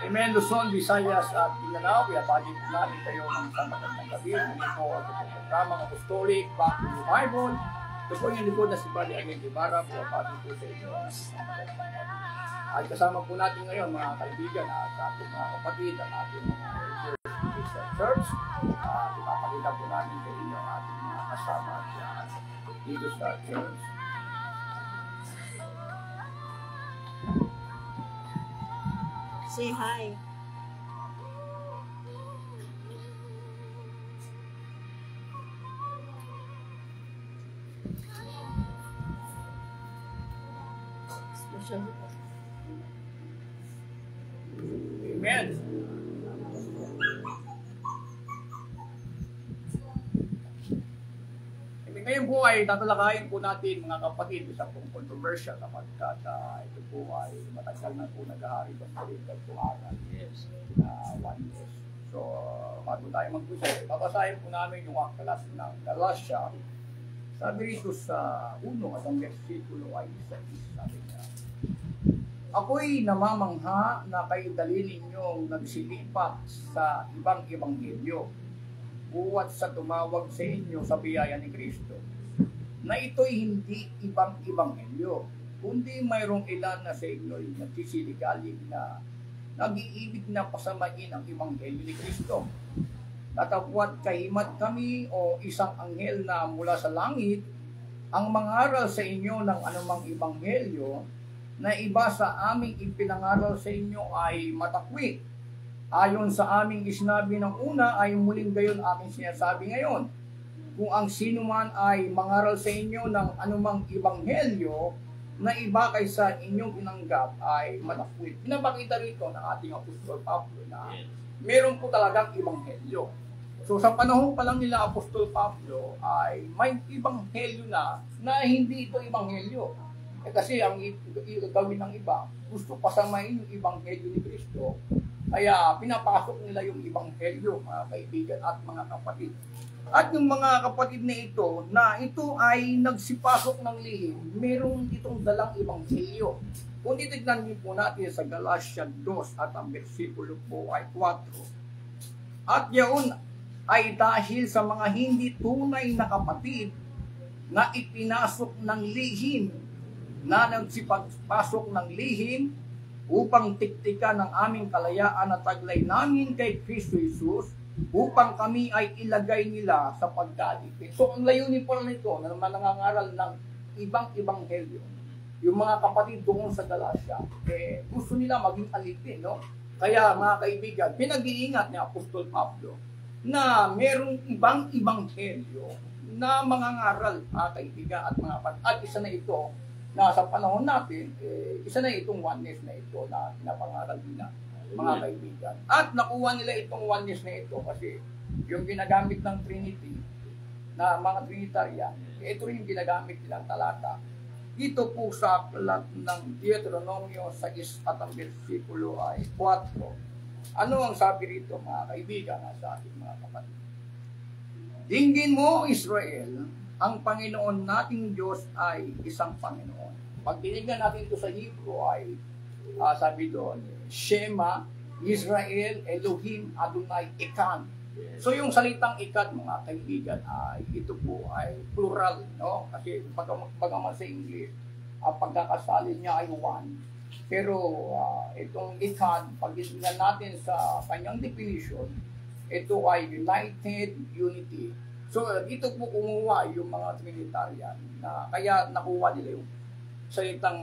Amen, Luzon, Visayas at Mindanao. Pinabalik natin kayo ng isang magandang gabi. Muli po ang programang Apostolic, Back to the Bible. Ito po yung likod na si Bali Angel Ibarra. Pinabalik po sa inyo. At kasama po natin ngayon mga kaibigan at ating mga kapatid at ating mga leaders sa church. Ipapakita po natin sa inyo ang ating mga kasama dito sa church. Say hi. Amen. Ngayon po ay tatalakayin po natin mga kapatid isa pong controversial sapagkat ito po ay matagal na po naghahari sa political tuhanan. Yes. 1 years. So, bago tayo mag-usap, babasahin po namin yung aklas ng Galatia. Sabi rito sa 1 at ang versikulo ay 1. Sabi niya, ako'y namamangha na kayo dalili ninyong nagsilipat sa ibang ebanghelyo buwat sa tumawag sa inyo sa biyaya ni Kristo. na ito'y hindi ibang ebanghelyo, kundi mayroong ilan na sa inyo'y nagsisiligalig na nag-iibig na pasamain ang ebanghelyo ni Kristo. Tatapwat kahimat kami o isang anghel na mula sa langit ang mangaral sa inyo ng anumang ebanghelyo na iba sa aming ipinangaral sa inyo ay matakwik. Ayon sa aming isinabi ng una ay muling gayon aking sinasabi ngayon. Kung ang sino man ay mangaral sa inyo ng anumang ebanghelyo na iba kaysa inyong tinanggap ay matakwik. Pinapakita rito ng ating Apostol Pablo na meron po talagang ebanghelyo. So sa panahon pa lang nila Apostol Pablo ay may ebanghelyo na hindi ito ebanghelyo. Kasi ang gawin ng iba, gusto pasamain yung ebanghelyo ni Kristo. Kaya pinapasok nila yung ebanghelyo, mga kaibigan at mga kapatid. At yung mga kapatid na ito ay nagsipasok ng lihim, merong itong dalang ebanghelyo. Kung titignan niyo po natin sa Galatia 2 at ang versikulo po ay 4. At yaon ay dahil sa mga hindi tunay na kapatid na ipinasok ng lihim, na nagsipasok ng lihim upang tiktikan ng aming kalayaan at taglay namin kay Kristo Jesus, upang kami ay ilagay nila sa pagkalipin. So ang layunin po nito na naman nangangaral ng ibang ebanghelyo, yung mga kapatid doon sa Galatia, gusto nila maging alipin, no? Kaya mga kaibigan, pinag-iingat ni Apostol Pablo na merong ibang ebanghelyo na mangangaral, mga kaibigan at mga kapatid. At isa na ito na sa panahon natin, isa na itong oneness na ito na pinapangaral nila, mga kaibigan. At nakuha nila itong oneness na ito kasi yung ginagamit ng Trinity, na mga Trinitarian, ito rin yung ginagamit nilang talata. Ito po sa aklat ng Deuteronomio 6 at ang versikulo ay 4. Ano ang sabi rito, mga kaibigan, sa ating mga kapatid? Dinggin mo, Israel, ang Panginoon nating Diyos ay isang Panginoon. Pag tinignan natin ito sa Hebrew ay sabi doon, Shema, Israel, Elohim, Adonai, Ekan. So yung salitang Ekan, mga kaibigan, ito po ay plural, no? Kasi bagaman sa English, ang pagkakasali niya ay one. Pero itong Ekan, pag tinignan natin sa kanyang definition, ito ay united unity. So, dito po kumuha yung mga Trinitarian na kaya nakuha nila yung salitang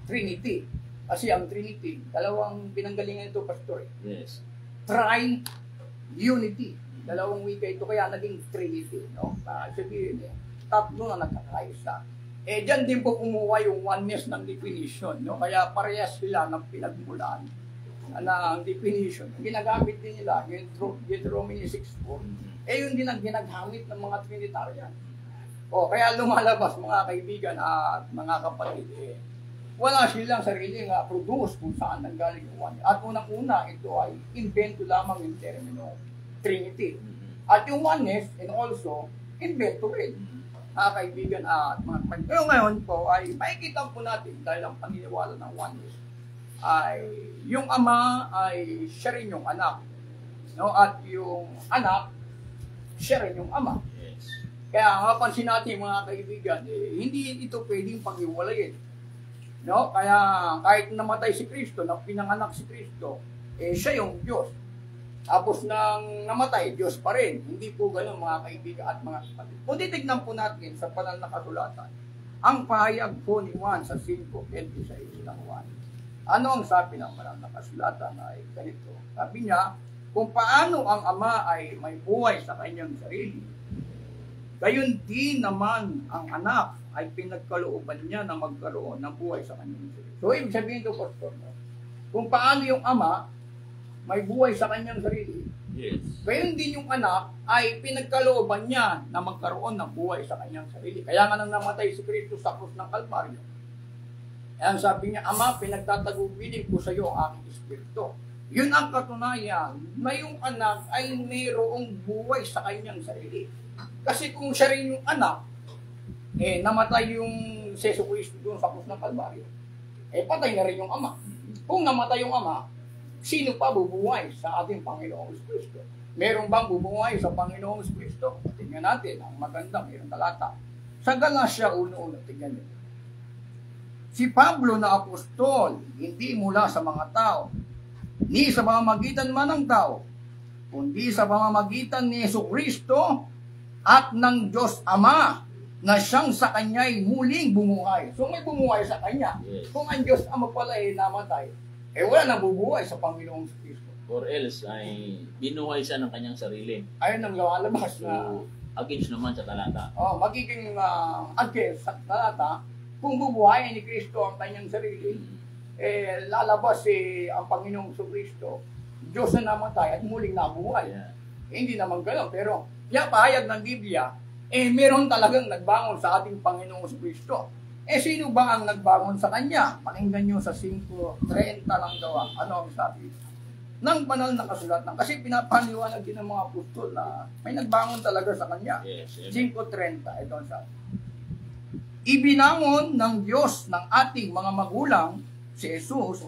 Trinity. Kasi ang Trinity, dalawang pinanggalingan ito, Pastor. Yes. Tri-unity. Dalawang wika ito, kaya naging Trinity. No? Sabihin, tatlo na nagkakaisa. Diyan din po kumuha yung oneness ng definition. No? Kaya parehas sila ng pinagmulan na ang definition. Ginagamit din nila, yung Deuteronomy 6:4. Yun din ang ginagamit ng mga Trinitarian. Kaya lumalabas, mga kaibigan at mga kapatid, wala silang sariling produce kung saan nanggaling yung one. At unang-una, ito ay invento lamang yung termino Trinity. At yung oneness, and also, invento rin. Mga kaibigan at mga kapatid. Pero ngayon po, ay makikita po natin, dahil ang paniniwala ng oneness, ay yung ama ay siya rin yung anak. No? At yung anak, siya rin yung ama. Yes. Kaya mapansin natin, mga kaibigan, hindi ito pwedeng pag-iwalayin. No? Kaya kahit namatay si Kristo, na pinanganak si Kristo, siya yung Diyos. Tapos nang namatay, Diyos pa rin. Hindi po gano'n, mga kaibigan at mga kapatid. Kung titignan po natin sa banal na kasulatan, ang pahayag po ni Juan sa 5:26 ng Juan. Ano ang sabi ng banal na kasulatan ay ganito? Sabi niya, kung paano ang ama ay may buhay sa kanyang sarili, gayon din naman ang anak ay pinagkalooban niya na magkaroon ng buhay sa kanyang sarili. So, ibig sabihin ito, Pastor, kung paano yung ama may buhay sa kanyang sarili, Yes. gayon din yung anak ay pinagkalooban niya na magkaroon ng buhay sa kanyang sarili. Kaya nga nang namatay si Kristo sa krus ng Kalbaryo, ang sabi niya, Ama, pinagtatagubilin ko sa iyo ang aking espiritu. Yun ang katunayan na yung anak ay mayroong buhay sa kanyang sarili. Kasi kung siya rin yung anak, namatay yung Jesu Cristo doon sa krus ng Kalbaryo, patay na rin yung ama. Kung namatay yung ama, sino pa bubuhay sa ating Panginoong Kristo? Meron bang bubuhay sa Panginoong Kristo? Tingnan natin, ang maganda, mayroong talata. Sa Galatia 1:1, tingnan niyo. Si Pablo na apostol, hindi mula sa mga tao, ni sa pamamagitan man ng tao, kundi sa pamamagitan ni Jesucristo at ng Diyos Ama, na siyang sa kanya'y muling bumuhay. So may bumuhay sa kanya. Yes. Kung ang Diyos Ama pala ay namatay, wala nang bubuhay sa Panginoong Kristo. Or else ay binuhay siya ng kanyang sarili. Ayun ang lumalabas na So, against naman sa talata. magiging against sa talata, kung bubuhayin ni Kristo ang kanyang sarili, lalabas ang Panginoong Kristo, Diyos na namatay at muling nabuhay. Yeah. Hindi naman gano'n, pero pahayag ng Biblia, meron talagang nagbangon sa ating Panginoong Kristo. Sino ba ang nagbangon sa Kanya? Pakinggan nyo sa 5:30 ng gawa. Ano ang sabi? Nang banal na kasulatan. Kasi pinapaniwanag din ng mga apostol na may nagbangon talaga sa Kanya. Yes. 5:30, ito ang sabi. Ibinangon ng Diyos ng ating mga magulang, si Jesus,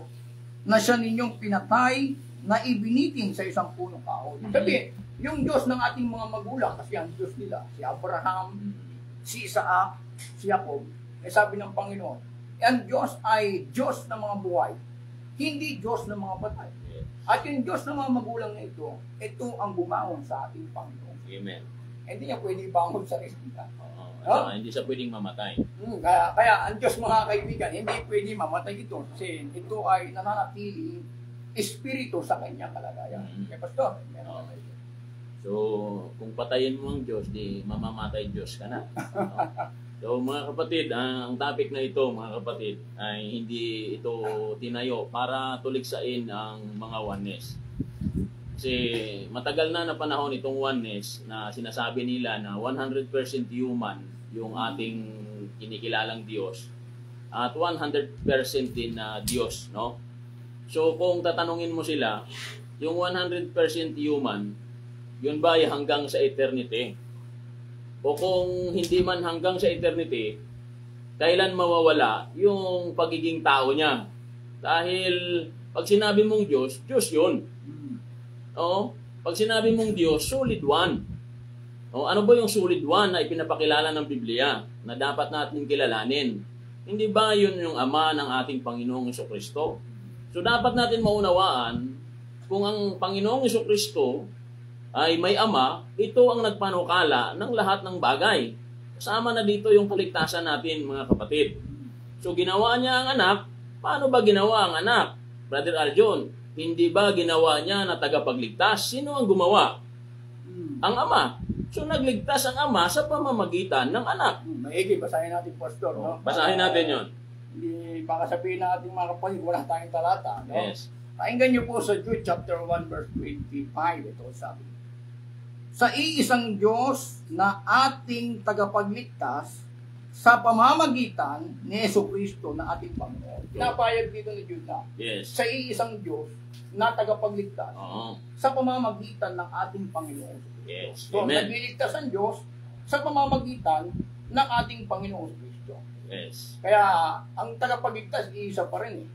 na siya ninyong pinatay na ibinitin sa isang punong kahoy. Sabi, yung Diyos ng ating mga magulang, kasi ang Diyos nila, si Abraham, si Isaac, si Jacob, sabi ng Panginoon, ang Diyos ay Diyos ng mga buhay, hindi Diyos ng mga patay. At yung Diyos ng mga magulang na ito ang bumangon sa ating Panginoon. Amen. Hindi niya pwede bangon sa resita. At hindi siya pwedeng mamatay. Kaya ang Diyos, mga kaibigan, hindi pwede mamatay ito kasi ito ay nananatili espiritu sa kanyang kalagayan. Kaya Pastor, So, kung patayin mo ang Diyos, di mamamatay Diyos ka na. So, mga kapatid, ang topic na ito, mga kapatid, ay hindi ito tinayo para tuligsain ang mga oneness. Kasi matagal na panahon itong oneness na sinasabi nila na 100% human yung ating kinikilalang Diyos at 100% din na Diyos, no? So kung tatanungin mo sila, yung 100% human, yun ba ay hanggang sa eternity? O kung hindi man hanggang sa eternity, kailan mawawala yung pagiging tao niya? Dahil pag sinabi mong Diyos, Diyos yun. O, pag sinabi mong Diyos, solid one. O, ano ba yung solid one na ipinapakilala ng Biblia na dapat natin kilalanin? Hindi ba yun yung Ama ng ating Panginoong Jesucristo? So, dapat natin maunawaan kung ang Panginoong Jesucristo ay may Ama, ito ang nagpanukala ng lahat ng bagay. Kasama na dito yung kaligtasan natin, mga kapatid. So, ginawa niya ang anak. Paano ba ginawa ang anak? Brother Aljon, hindi ba ginawa niya na tagapagligtas? Sino ang gumawa? Ang Ama. So, nagligtas ang Ama sa pamamagitan ng anak. Maigi, basahin natin, Pastor. No? Basahin natin yon. Hindi, baka sabihin natin mga kapatid, wala tayong talata. No? Yes. Pakinggan niyo po sa Jude chapter 1 verse 25. Ito sabi. Sa iisang Diyos na ating tagapagligtas sa pamamagitan ni Jesucristo na ating Panginoon. Pinapayag dito ni Jude na Yes. sa iisang Diyos na tagapagligtas Oo. sa pamamagitan ng ating Panginoon. Yes. So, Amen. nagliligtas ang Diyos sa pamamagitan ng ating Panginoon Kristo. Yes. Kaya, ang tagapagligtas, iisa pa rin eh.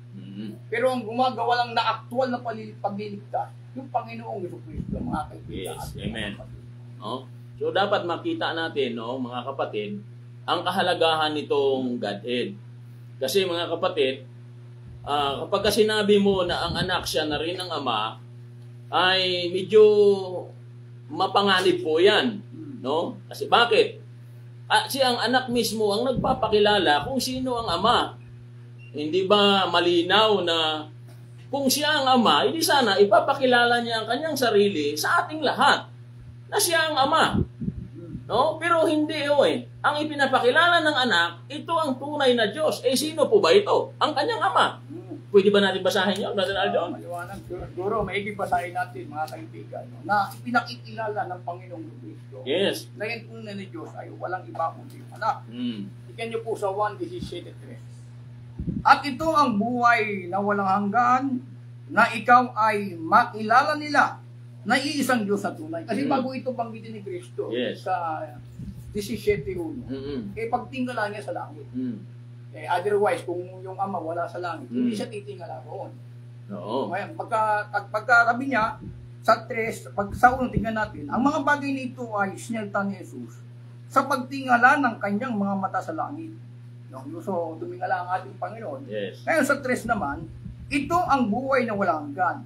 Pero ang gumagawa lang na aktual na pagliligtas, yung Panginoong Jesucristo, mga kaibigan. Yes. Amen. No? So, dapat makita natin, no, mga kapatid, ang kahalagahan nitong Godhead. Kasi, mga kapatid, kapag sinabi mo na ang anak siya na rin ang Ama, ay medyo mapanganib po yan. No? Kasi bakit? Siya ang anak mismo ang nagpapakilala kung sino ang Ama. Hindi ba malinaw na kung siya ang Ama, hindi sana ipapakilala niya ang kanyang sarili sa ating lahat na siya ang Ama. No? Pero hindi Ang ipinapakilala ng anak, ito ang tunay na Diyos. Sino po ba ito? Ang kanyang Ama. Pwede ba natin basahin yun, Brother Aljon? Maliwanag. Siguro, maigi basahin natin, mga kaibigan, no, na pinakikilala ng Panginoong Kristo. Yes. Na yung tunay na Diyos ay walang iba kundi yung anak. Ikan niyo po sa 1:17-3. At ito ang buhay na walang hanggan, na ikaw ay makilala nila na iisang Diyos na tunay. Kasi bago ito banggitin ni Kristo, Yes. sa 17:1, pagtingala niya sa langit. Otherwise, kung yung Ama wala sa langit, hindi siya titingala roon. Oo. Ngayon, pagkarabi niya, sa 3, sa unang tingnan natin, ang mga bagay nito ay sinelta ni Jesus sa pagtingala ng kanyang mga mata sa langit. No? So, tumingala ang ating Panginoon. Yes. Ngayon sa 3 naman, ito ang buhay na walang hanggan,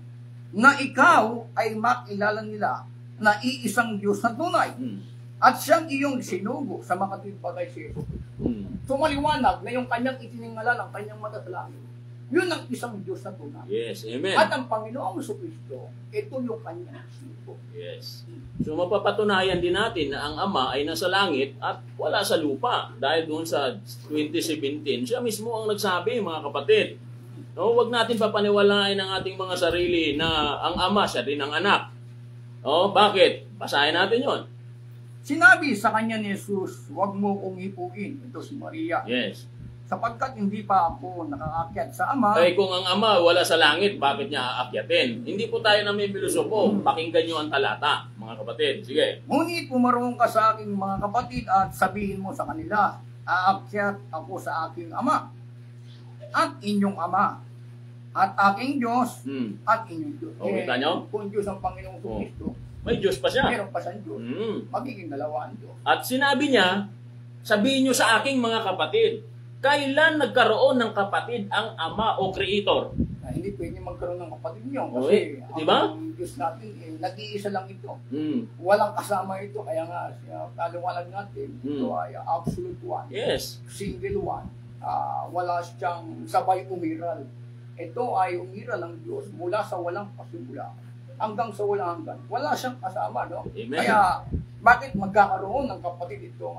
na ikaw ay makilala nila na iisang Diyos na tunay at siyang iyong sinugo sa makatibagay si Jesus. So maliwanag na yung kanyang itiningala ng kanyang mata sa langit, yun ang isang Diyos na tunay. Yes, amen. At ang Panginoong Jesucristo, ito yung kanyang sinugo. Yes. So mapapatunayan din natin na ang Ama ay nasa langit at wala sa lupa. Dahil doon sa 2017, siya mismo ang nagsabi, mga kapatid. No, wag natin papaniwalain ang ating mga sarili na ang Ama siya din ang anak. Oh, bakit? Basahin natin 'yon. Sinabi sa kanya ni Jesus, huwag mo kong hipuin. Ito si Maria. Yes. Sapagkat hindi pa ako nakaakyat sa Ama. Kaya kung ang Ama wala sa langit, bakit niya aakyatin? Hindi po tayo na may pilosopo. Pakinggan niyo ang talata, mga kapatid. Sige. Ngunit pumarong ka sa aking mga kapatid at sabihin mo sa kanila, aakyat ako sa aking Ama at inyong Ama at aking Diyos at inyong Diyos. O, kita nyo? Kung Diyos ang Panginoong Kristo, May Diyos pa siya. meron pa siyang Diyos. Magiging dalawa ang Diyos. At sinabi niya, sabihin niyo sa aking mga kapatid, kailan nagkaroon ng kapatid ang Ama o Creator? Na hindi pwede magkaroon ng kapatid niyo. Okay. Kasi Diba? ang Diyos natin, nag-iisa lang ito. Mm. Walang kasama ito. Kaya nga, paliwanag natin, ito ay absolute one. Yes. Single one. Wala siyang sabay umiral. Ito ay umiral ng Diyos mula sa walang pasimula hanggang sa walang hanggan. Wala siyang kasama, no? Amen. Kaya, bakit magkakaroon ng kapatid itong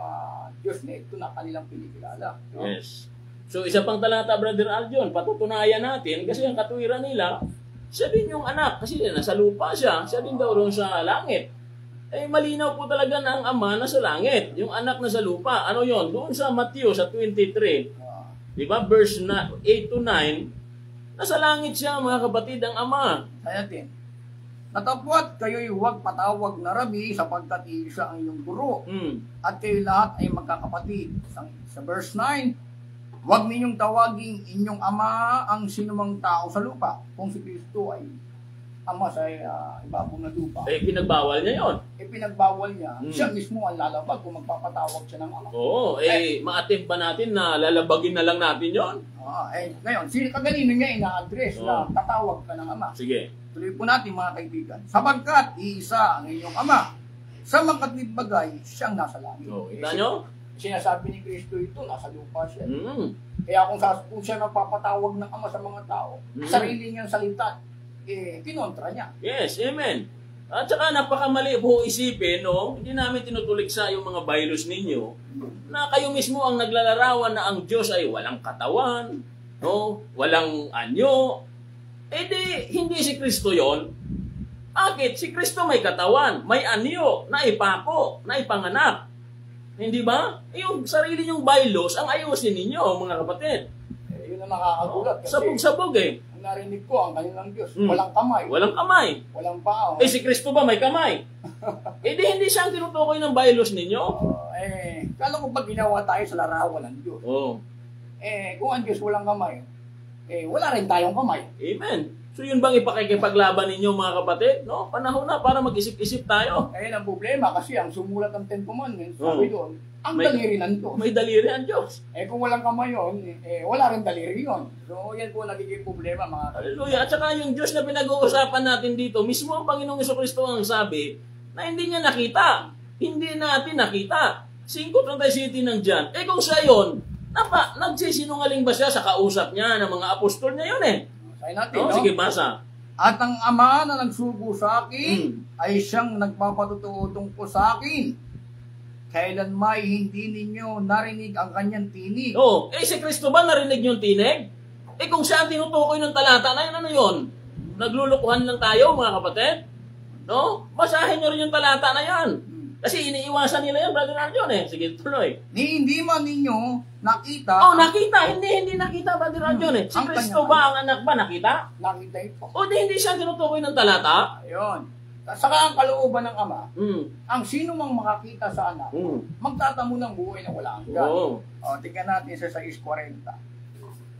Diyos na ito na kanilang pinikilala? No? Yes. So isa pang talata, Brother Aljon, patutunayan natin kasi ang katuwiran nila, siya din yung anak kasi nasa lupa siya din daw roon sa langit. Eh malinaw po talaga na ang Ama nasa langit, yung anak nasa lupa. Ano yon? Doon sa Matthew sa 23, di ba? Verse 8 to 9, nasa langit siya, mga kapatid, ang Ama. Kaya din, natapwat kayo'y huwag patawag na rabi sapagkat isa ang iyong guro at kayo lahat ay magkakapatid. Sa verse 9, huwag ninyong tawaging inyong ama ang sinumang tao sa lupa kung si Kristo ay ama sa ibabaw na lupa. Eh, pinagbawal niya yon. Pinagbawal niya, siya mismo ang lalabag kung magpapatawag siya ng ama. Oo, ma-attempt ba natin na lalabagin na lang natin yon? Ngayon, kaganino niya ina-address na tatawag ka ng ama. Sige. Tuloy po natin mga kaibigan. Sapagkat iisa ang inyong ama, sa makatwid bagay, siyang nasa langit. Kita nyo? Sinasabi ni Kristo ito, nasa lupa siya. Kaya kung siya napapatawag ng ama sa mga tao, sarili niyang salita, kinontra niya. Yes, amen. At saka napakamali po isipin, no? Hindi namin tinutuliksa yung mga bylaws ninyo na kayo mismo ang naglalarawan na ang Diyos ay walang katawan, no? Walang anyo. Eh di, hindi si Kristo yon. Bakit? Si Kristo may katawan, may anyo, naipako, naipanganak. Hindi ba? Yung sarili nyong bylaws ang ayusin ninyo, mga kapatid. Yun ang nakakagulat. Kasi Sabog-sabog eh. narinig ko ang kanilang Diyos. Walang kamay. Walang kamay. Walang paa. Eh si Kristo ba may kamay? Eh di hindi siya ang tinutukoy ng bylaws ninyo. Kala ko ba ginawa tayo sa larawan ng Diyos? Oh. Kung ang Diyos walang kamay, wala rin tayong kamay. Amen. So yun bang ipakikipaglaban ninyo, mga kapatid? No? Panahon na para mag-isip-isip tayo. Ang problema kasi ang sumulat ng Ten Commandments, sabi doon, ang daliri ng Diyos. May daliri ang Diyos. Kung walang kamay yun, wala rin daliri yun. So yan po nagiging problema, mga kapatid. Hallelujah. At saka yung Diyos na pinag-uusapan natin dito, mismo ang Panginoong Jesucristo ang sabi na hindi niya nakita. Hindi natin nakita. 5:37 ng John. Kung siya yun, nagsisinungaling ba siya sa kausap niya ng mga apostol niya yun Sabi natin, no? Sige, basa. At ang Ama na nagsugo sa akin ay siyang nagpapatutuo tungkol sa akin. Kailan may hindi ninyo narinig ang kanyang tinig. Si Kristo ba narinig yung tinig? Kung siya ang tinutukoy ng talata na yun, ano yun? Naglulukuhan lang tayo, mga kapatid? No? Basahin nyo rin yung talata na yan. Kasi iniiwasan nila yan, Brother Arjon Sige, tuloy. Hindi man ninyo nakita. Nakita. Hindi nakita, Brother Arjon Si Kristo ba ang anak ba? Nakita? Nakita ito. Hindi siya tinutukoy ng talata? Ayun. Saka ang kalooban ng Ama, ang sino mang makakita sa anak, magtatamo ng buhay na wala hanggan. Tingnan natin sa 6:40.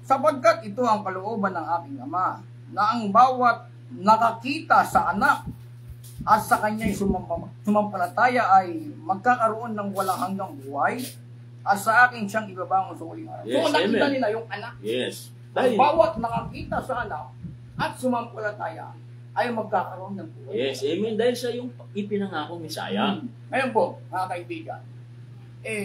Sapagkat ito ang kalooban ng aking Ama, na ang bawat nakakita sa anak at sa kanya'y sumampalataya ay magkakaroon ng walang hanggang buhay, at sa akin siyang ibabangon sa huling araw. Yes, So nakita amen. nila yung anak. Yes. Ang Dahil, bawat nakakita sa anak at sumampalataya ay magkakaroon ng buhay. yes, amen. Dahil sa yung ipinangako Mesaya. Ngayon po, mga kaibigan,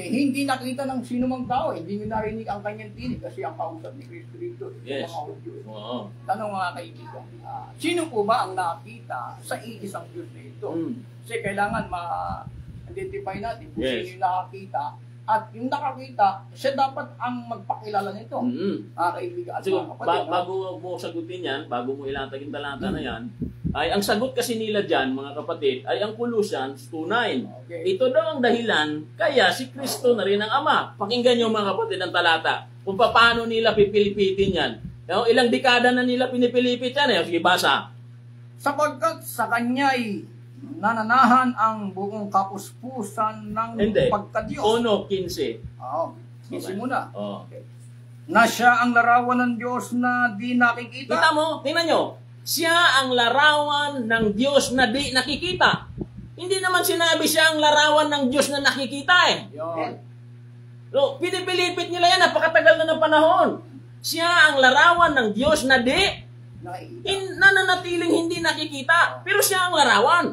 hindi nakita ng sino mang tao, hindi nyo narinig ang kanyang tinig kasi ang kausap ni Kristo dito, Yes. mga Hudyo. Oo. Tanong mga kaibigan, sino po ba ang nakita sa iisang Diyos na ito? Mm. Kasi kailangan ma-identify natin kung Yes. sino yung nakakita, at yung nakakita, siya dapat ang magpakilala nito. Mga kaibigan at So, mga kapatid. bago mo sagutin yan, bago mo ilatag yung talata na yan, ay ang sagot kasi nila dyan, mga kapatid, ay ang Colossians 2:9. Okay. Ito daw ang dahilan, kaya si Kristo na rin ang Ama. Pakinggan nyo mga kapatid ang talata, kung paano nila pipilipitin yan. Ilang dekada na nila pinipilipit yan. Sige, basa. Sapagkat sa kanya'y nananahan ang buong kapuspusan ng Hindi. pagkadiyos. 1:15. Oo. Kasi muna. Oh. Na siya ang larawan ng Diyos na di nakikita. Kita mo, tingnan nyo. Siya ang larawan ng Diyos na di nakikita. Hindi naman sinabi siya ang larawan ng Diyos na nakikita eh. Yun. So, pinipilipit nila yan, napakatagal na ng panahon. Siya ang larawan ng Diyos na di Nakikita. nananatiling hindi nakikita. Pero siya ang larawan.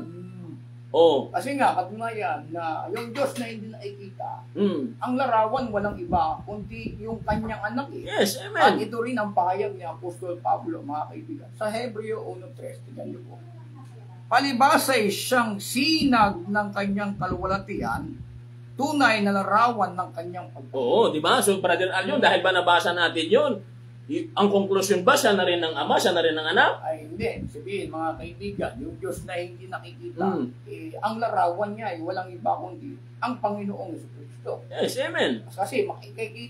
Oh. Kasi nga, katunayan na yung Diyos na hindi nakikita, Mm. ang larawan walang iba, kundi yung kanyang anak eh. Yes, At amen. ito rin ang pahayag ni Apostol Pablo, mga kaibigan. Sa Hebreo 1:3, tingnan niyo po. Palibasay siyang sinag ng kanyang kaluwalhatian, tunay na larawan ng kanyang pagkakas. Oo, di ba? So, Brother Aljon, dahil ba nabasa natin yun, ang konklusyon ba, siya na rin ng Ama, siya na rin ng anak? Ay hindi, sabihin mga kaibigan, yung Diyos na hindi nakikita, Mm. ang larawan niya ay walang iba kundi ang Panginoong Jesucristo. Yes, amen. Kasi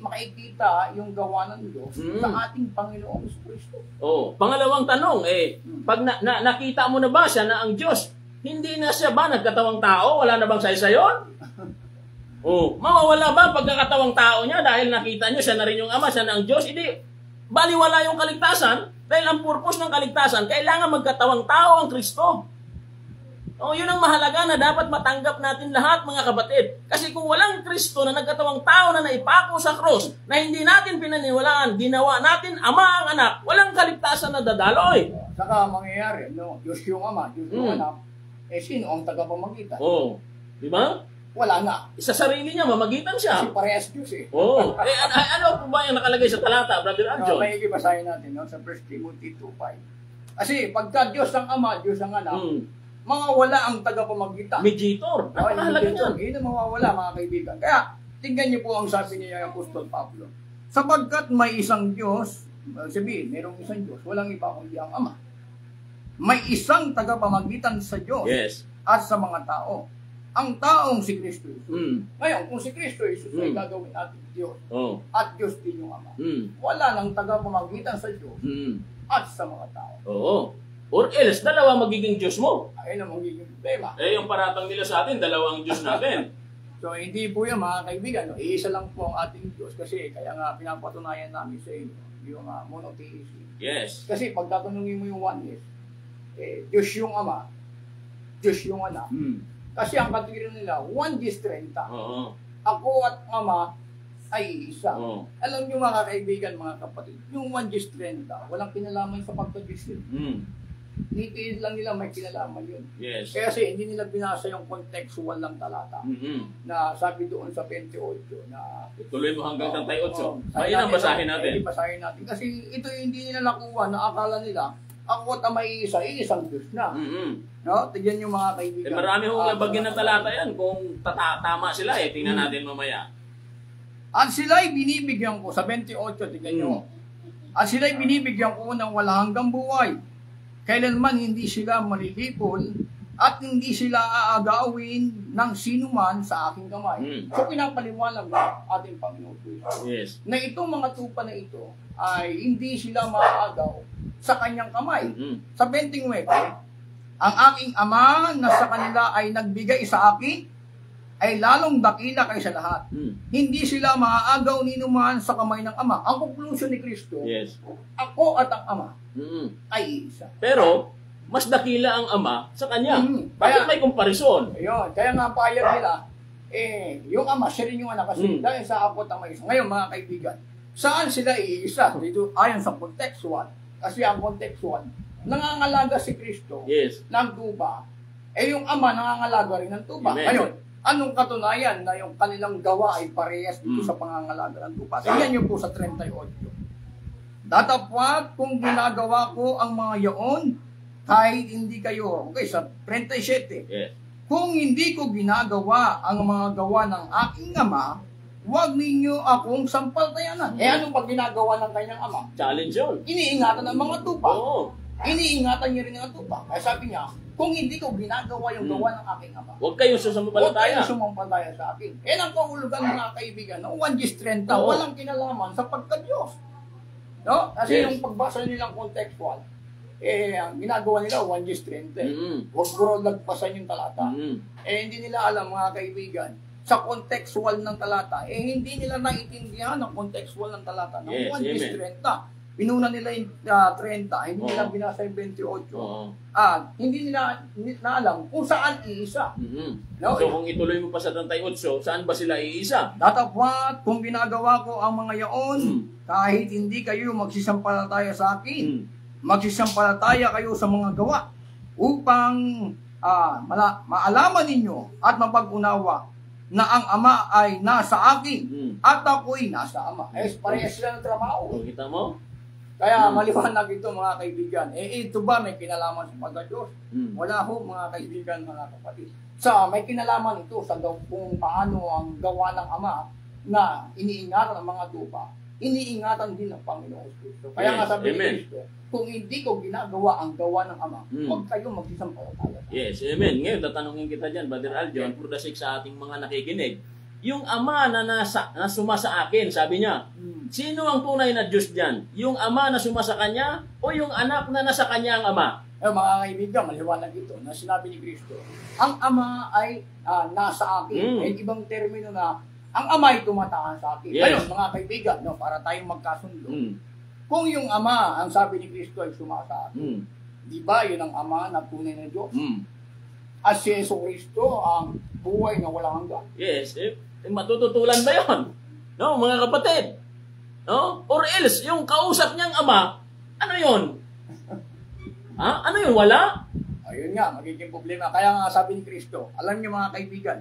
makikita yung gawa ng Diyos Mm. sa ating Panginoong Jesucristo. Oh, pangalawang tanong, pag nakita mo na ba siya na ang Diyos, hindi na siya ba nagkatawang tao? Wala na bang saysayon? Oh, mawawala ba ang pagkakatawang tao niya dahil nakita niyo siya na rin yung Ama, siya na ang Diyos? Hindi. Baliwala yung kaligtasan dahil ang purpose ng kaligtasan, kailangan magkatawang tao ang Kristo. Oh, yun ang mahalaga na dapat matanggap natin lahat, mga kapatid. Kasi kung walang Kristo na nagkatawang tao na naipako sa krus, na hindi natin pinaniwalaan, ginawa natin Ama ang anak, walang kaligtasan na dadaloy. Saka mangyayari, no, Diyos yung Ama, Diyos yung Mm. Anak, sino ang tagapamagitan? Oh, di ba? Wala na. Sa sarili niya, mamagitan Kasi siya. parehas Diyos eh. Oh, ano po ba yung nakalagay sa talata, Brother So, Aljon? may ibasahin natin no, sa 1 Timothy 2:5. Kasi pagka Diyos ang Ama, Diyos ang Anak, mawawala ang tagapamagitan. Mediator. Ay, Napakahalaga hindi niyan. Hindi na mawawala, mga kaibigan. Kaya, tingnan niyo po ang sabi niya yung Apostol Pablo. Sapagkat may isang Diyos, sabihin, mayroong isang Diyos, walang iba kundi ang Ama. May isang tagapamagitan sa Diyos Yes. at sa mga tao. Ang taong si Kristo Jesus. Mm. Ngayon, kung si Kristo Jesus ay Mm. gagawin natin Diyos Oh. at Diyos din yung Ama, Mm. wala nang tagapamagitan sa Diyos Mm. at sa mga tao. Oo. Or else, dalawa magiging Diyos mo. Ayun ang magiging problema. Yung paratang nila sa atin, dalawang Diyos natin. So, hindi po yan, mga kaibigan. No? Iisa lang po ang ating Diyos kasi kaya nga pinapatunayan namin sa inyo yung monotheism. Yes. Kasi pag tatanungin mo yung oneness, Diyos yung Ama, Diyos yung Anak. Mm. Kasi ang katigilan nila, one Diyos 30. Oo. Ako at Ama ay isa. Oo. Alam niyo mga kaibigan, mga kapatid, yung one Diyos 30, walang kinalaman sa pagka-Diyos yun. Mm. Nitiid lang nila may kinalaman yun. Yes. Kaya kasi hindi nila binasa yung contextual ng talata Mm-hmm. na sabi doon sa 28 na Tuloy mo hanggang 38. Oo. Ayun ang basahin natin. Basahin natin. Kasi ito hindi nila nakuha na akala nila ako at Ama isang Diyos na. Mm-hmm. No? Tignan yung mga kaibigan. Marami hong labagyan ng talata yan. Kung tama sila tingnan natin mamaya. At sila'y binibigyan ko, sa 28, tignan nyo. At sila'y binibigyan ko ng walang hanggang buhay. Kailanman hindi sila malilipol at hindi sila aagawin ng sinuman sa aking kamay. So pinapaliwanag ng ating Panginoon Yes. na itong mga tupa na ito ay hindi sila maaagaw sa kanyang kamay. Sa 29, ang aking Ama na sa kanila ay nagbigay sa akin ay lalong dakila kaysa lahat. Hindi sila maaagaw ni numan sa kamay ng Ama. Ang conclusion ni Kristo, Yes. ako at ang Ama Mm-hmm. ay isa. Pero, mas dakila ang ama sa kanya. Kaya- Bakit may komparison? Ayun, kaya nga payag nila, yung ama, siya rin yung anak kasi dahil sa apat ang may isa. Ngayon mga kaibigan, saan sila iisa? Dito, ayon sa contextual. Kasi ang contextual, nangangalaga si Kristo Yes. ng tupa, yung ama nangangalaga rin ng tupa. Amen. Ngayon, anong katunayan na yung kanilang gawa ay parehas dito sa pangangalaga ng tupa? Tingnan niyo po sa 38. Datapwat kung ginagawa ko ang mga yaon, kahit hindi kayo. Okay, sa 37. Yes. Kung hindi ko ginagawa ang mga gawa ng aking ama, huwag ninyo akong sampaltayanan. Anong pag ginagawa ng kanyang ama? Challenge yun. Iniingatan ng mga tupa. Oo. Iniingatan niya rin ang tupa. Kaya sabi niya, kung hindi ko ginagawa yung gawa ng aking ama, Huwag kayong huwag susumampalataya. kayong sumampalaya sa akin. Ang kahulugan mga kaibigan, ng 1:30, Oo. walang kinalaman sa pagka-Diyos. No? Kasi Yes. yung pagbasa nilang contextual, ang ginagawa nila 1:30. Huwag puro lagpasan yung talata. Hindi nila alam mga kaibigan, sa contextual ng talata, hindi nila naiintindihan ang contextual ng talata. Ng Yes, 1:30. Pinuna nila yung 30, hindi nila Oo. binasa yung 28. Oo. Hindi nila alam kung saan iisa. No? So kung ituloy mo pa sa 38, saan ba sila iisa? Datapwat, kung ginagawa ko ang mga yaon, kahit hindi kayo magsisampalataya sa akin, magsisampalataya kayo sa mga gawa, upang maalaman ninyo at mapag-unawa na ang Ama ay nasa akin at ako'y nasa Ama. Parehas sila ng trabaho. O, kita mo? Kaya maliwanag ito mga kaibigan. Ito ba may kinalaman sa pagka-Diyos? Wala ho mga kaibigan, mga kapatid. May kinalaman ito sa kung paano ang gawa ng Ama na iniingatan ng mga tupa, iniingatan din ng Panginoon Kristo. Kaya nga sabi ni Kristo, kung hindi ko ginagawa ang gawa ng Ama, huwag kayo magsisampalataya. Yes, amen. Ngayon, tatanungin kita dyan, Brother Aljon, for the sake sa ating mga nakikinig. Yung Ama na suma sa akin, sabi niya, sino ang tunay na Diyos dyan? Yung Ama na suma sa Kanya o yung anak na nasa Kanya ang Ama? Mga kaibigan, maliwanag ito na sinabi ni Kristo, ang Ama ay nasa akin. Ibang termino na ang Ama ay tumatahan sa akin. Yes. Ngayon, mga kaibigan, para tayong magkasundo, kung yung Ama, ang sabi ni Kristo ay suma sa akin, di ba yun ang Ama na tunay na Diyos? At si Yesu Kristo ang buhay na walang hanggan. Yes, matututulan ba yun? No, mga kapatid? No? Or else, yung kausap niyang Ama, ano yun? Ano yun? Wala? Ayun nga, magiging problema. Kaya nga sabi ni Kristo, alam niyo mga kaibigan,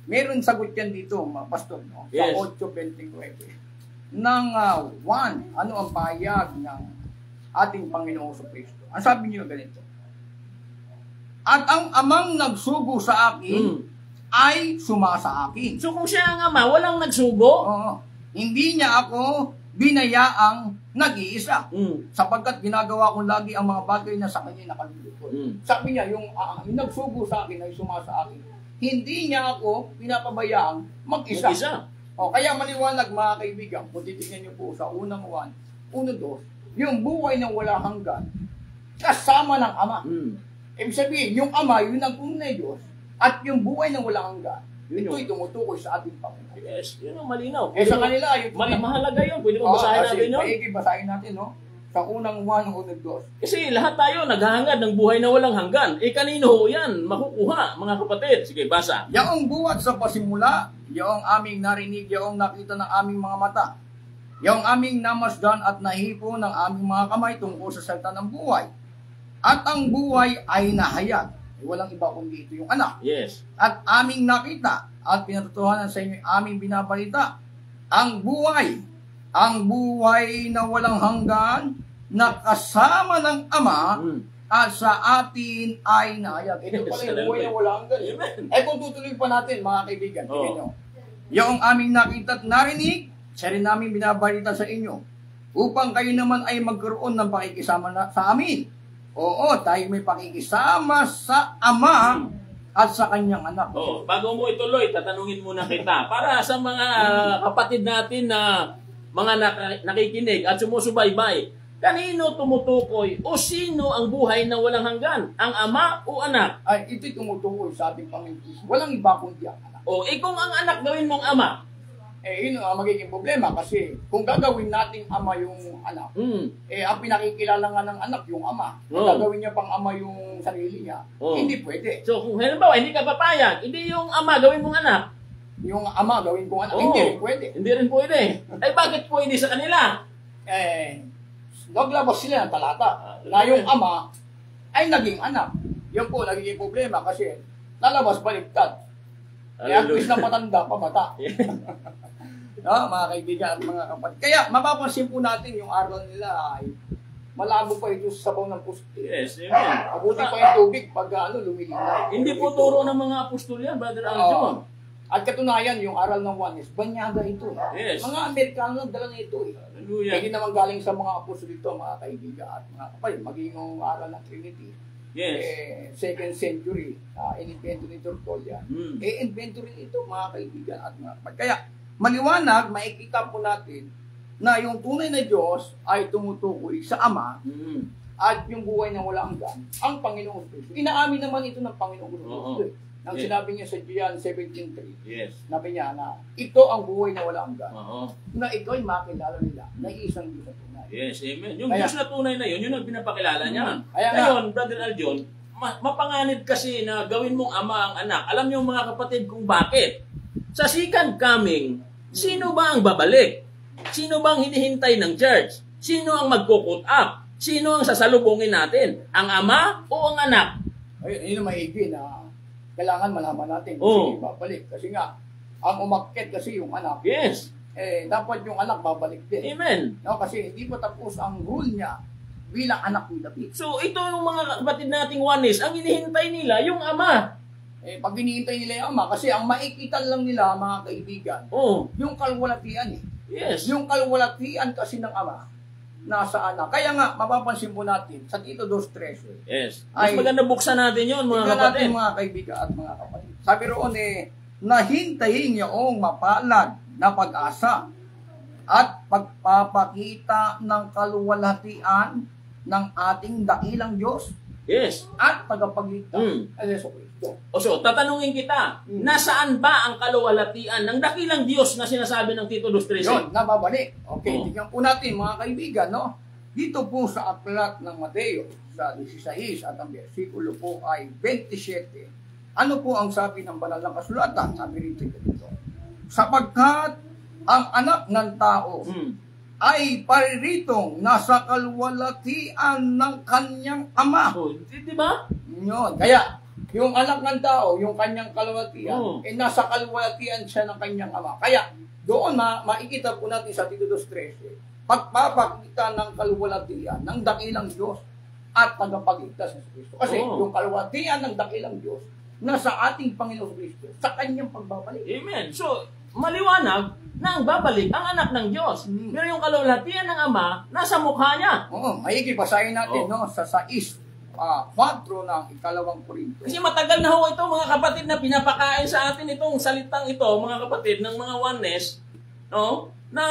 meron sagot yan dito, mga pastor, no? Sa Yes. 8:29. Nang 1, ano ang pahayag ng ating Panginoong Kristo? Ang sabi niyo ganito, at ang Amang nagsugo sa akin ay suma sa akin. So kung siya ang Ama, walang nagsugo? Oo. Hindi niya ako binayaang nag-iisa. Sapagkat ginagawa ko lagi ang mga bagay na sa kanya nakalulukod. Sabi niya, yung nagsugo sa akin ay suma sa akin. Hindi niya ako pinapabayaang mag-isa. Kaya maliwanag mga kaibigan, kung titignan niyo po sa unang 1:2, yung buhay na wala hanggan, kasama ng Ama. Ibig sabihin, yung Ama, yun ang tunay Diyos, at yung buhay na wala hanggan, ito'y tumutukoy sa ating Panginoon. Yes, yun ang malinaw. Sa kanila, yun. Mahalaga yun. Pwede mo basahin natin yun? Basahin natin, no? Sa unang 1:2. Kasi lahat tayo naghahangad ng buhay na walang hanggan. Kanino ho yan makukuha, mga kapatid? Sige, basa. Yaong buhat sa pasimula, yaong aming narinig, yaong nakita ng aming mga mata, yaong aming namasdan at nahipo ng aming mga kamay tungkol sa salita ng buhay. At ang buhay ay nahayag. Walang iba kundi ito yung anak. Yes. At aming nakita at pinatutuhanan sa inyo aming binabalita. Ang buhay na walang hanggan na kasama ng Ama at sa atin ay nahayag. Ito pala yung buhay na walang hanggan. Kung tutuloy pa natin mga kaibigan, tingnan nyo. Yung aming nakita at narinig, siya rin namin binabalita sa inyo upang kayo naman ay magkaroon ng pakikisama sa amin. Oo, tayo may pakikisama sa Ama at sa kanyang anak. Bago mo ituloy, tatanungin muna kita. Para sa mga kapatid natin na mga nakikinig at sumusubaybay, kanino tumutukoy o sino ang buhay na walang hanggan? Ang Ama o anak? Ito'y tumutukoy sa ating Panginoon. Walang iba kundi ang anak. Kung ang anak gawin mong Ama, yun ang magiging problema kasi kung gagawin natin ama yung anak, ang pinakikilala nga ng anak yung ama. Kung gagawin niya pang ama yung sarili niya, hindi pwede. So kung halimbawa hindi ka papayag, hindi yung ama gawin mong anak. Yung ama gawin kong anak, hindi rin pwede. Hindi rin pwede. Ay bakit pwede sa kanila? Naglabas sila ng talata na yung ama ay naging anak. Yun po, nagiging problema kasi lalabas baliktad. Kaya at least na matanda pa bata. Mga kaibigan at mga kapatid. Kaya mapapansin po natin yung aral nila ay malabo pa ito sa sabaw ng pusti. Yes, amen. Mabuti pa yung tubig pag lumilinaw. Hindi po turo ng mga apostol yan, Brother Aljon. At katunayan, yung aral ng oneness, banyaga ito. Yes. Mga Amerikano dala na ito. Hallelujah. Hindi naman galing sa mga apostol ito, mga kaibigan at mga kapatid. Maging yung aral ng Trinity. Yes. Second century, in-invento ni Tertullian. In-invento rin ito, mga kaibigan at mga kapatid. Kaya, maliwanag, makikita po natin na yung tunay na Diyos ay tumutukoy sa Ama at yung buhay na wala hanggan, ang Panginoong Kristo. Inaamin naman ito ng Panginoong Kristo. Nang sinabi niya sa John 17:3, sabi niya na ito ang buhay na wala hanggan, na ito ay makilala nila na isang Diyos na tunay. Yes, amen. Yung Diyos na tunay na yun ang pinapakilala niya. Kaya ngayon, Brother Aljon, mapanganib kasi na gawin mong ama ang anak. Alam niyo mga kapatid kung bakit. Sa second coming, sino ba ang babalik? Sino ba ang hinihintay ng church? Sino ang magkukut up? Sino ang sasalubungin natin? Ang ama o ang anak? Ayun, yun ang maigi na kailangan malaman natin kung sino babalik. Kasi nga, ang umakyat kasi yung anak. Yes. Dapat yung anak babalik din. Amen. No, kasi hindi pa tapos ang rule niya bilang anak ni David. So, ito yung mga kapatid nating oneness, ang hinihintay nila, yung ama. Pag hinihintay nila yung ama, kasi ang maikitan lang nila, mga kaibigan, yung kalwalatian Yes. Yung kalwalatian kasi ng ama, nasa anak. Kaya nga, mapapansin po natin, sa Tito 2:13. Yes. Mas maganda buksan natin yun, mga kapatid. Natin, mga kaibigan at mga kapatid. Sabi roon nahintayin niyoong mapalad na pag-asa at pagpapakita ng kaluwalhatian ng ating dakilang Diyos at tagapagligtas ay Yesu Cristo. So, tatanungin kita, nasaan ba ang kaluwalhatian ng dakilang Diyos na sinasabi ng Tito 2:13? Yun, nababalik. Okay, tingnan po natin mga kaibigan, no? Dito po sa aklat ng Mateo, sa 16 at ang versikulo po ay 27. Ano po ang sabi ng banal na kasulatan? Sabi rito dito. Sapagkat ang anak ng tao ay pariritong nasa kaluwalhatian ng kanyang ama. Di ba? Yun. Kaya, yung anak ng tao, yung kanyang kaluwalhatian, nasa kaluwalhatian siya ng kanyang ama. Kaya, doon makikita po natin sa Tito 2:13, pagpapakita ng kaluwalhatian ng dakilang Diyos at tagapagligtas ng Kristo. Kasi yung kaluwalhatian ng dakilang Diyos nasa ating Panginoon Kristo sa kanyang pagbabalik. Amen. So, maliwanag na ang babalik ang anak ng Diyos. Pero yung kaluwalhatian ng Ama, nasa mukha niya. Maigi, basahin natin no, sa 6:4 ng 2 Korinto. Kasi matagal na ho ito, mga kapatid, na pinapakain sa atin itong salitang ito, mga kapatid, ng mga oneness, no? Na,